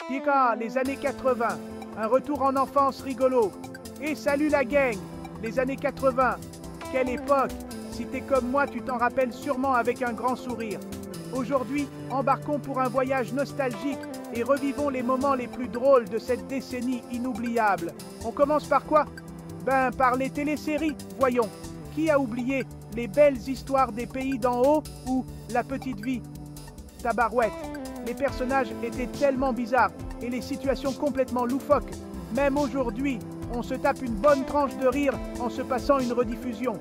Tika, les années 80, un retour en enfance rigolo. Et salut la gang, les années 80, quelle époque. Si t'es comme moi, tu t'en rappelles sûrement avec un grand sourire. Aujourd'hui, embarquons pour un voyage nostalgique et revivons les moments les plus drôles de cette décennie inoubliable. On commence par quoi? Ben, par les téléséries, voyons. Qui a oublié les belles histoires des pays d'en haut ou La Petite Vie? Tabarouette, les personnages étaient tellement bizarres et les situations complètement loufoques. Même aujourd'hui, on se tape une bonne tranche de rire en se passant une rediffusion.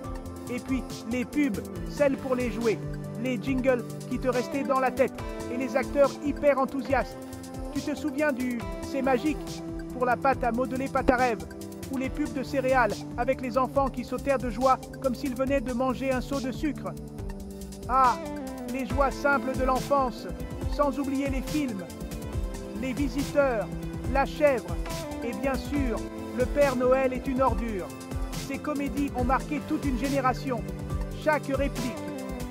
Et puis, les pubs, celles pour les jouets, les jingles qui te restaient dans la tête et les acteurs hyper enthousiastes. Tu te souviens du C'est magique pour la pâte à modeler pâte à rêve ou les pubs de céréales avec les enfants qui sautèrent de joie comme s'ils venaient de manger un seau de sucre. Ah, les joies simples de l'enfance, sans oublier les films, Les Visiteurs, La Chèvre et bien sûr, Le Père Noël est une ordure. Ces comédies ont marqué toute une génération. Chaque réplique,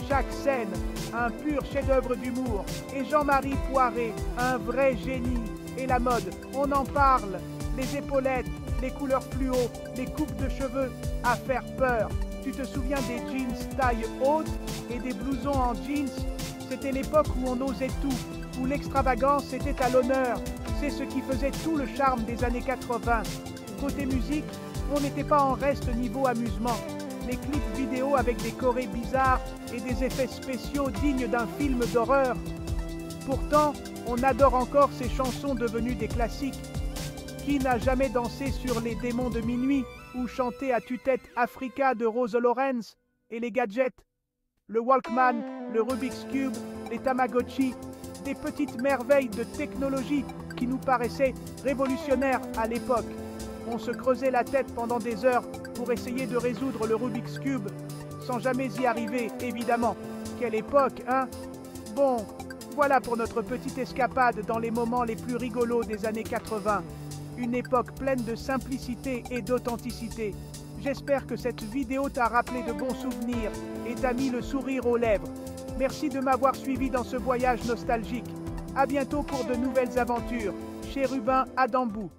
chaque scène, un pur chef-d'œuvre d'humour. Et Jean-Marie Poiré, un vrai génie. Et la mode, on en parle. Les épaulettes, les couleurs fluo, les coupes de cheveux, à faire peur. Tu te souviens des jeans taille haute et des blousons en jeans? C'était l'époque où on osait tout, où l'extravagance était à l'honneur. C'est ce qui faisait tout le charme des années 80. Côté musique, on n'était pas en reste niveau amusement. Les clips vidéo avec des chorés bizarres et des effets spéciaux dignes d'un film d'horreur. Pourtant, on adore encore ces chansons devenues des classiques. Qui n'a jamais dansé sur Les Démons de Minuit ou chanté à tue-tête Africa de Rose Lawrence? Et les gadgets, le Walkman, le Rubik's Cube, les Tamagotchi, des petites merveilles de technologie qui nous paraissaient révolutionnaires à l'époque. On se creusait la tête pendant des heures pour essayer de résoudre le Rubik's Cube, sans jamais y arriver, évidemment. Quelle époque, hein? Bon, voilà pour notre petite escapade dans les moments les plus rigolos des années 80. Une époque pleine de simplicité et d'authenticité. J'espère que cette vidéo t'a rappelé de bons souvenirs et t'a mis le sourire aux lèvres. Merci de m'avoir suivi dans ce voyage nostalgique. À bientôt pour de nouvelles aventures. Chérubin Adambou.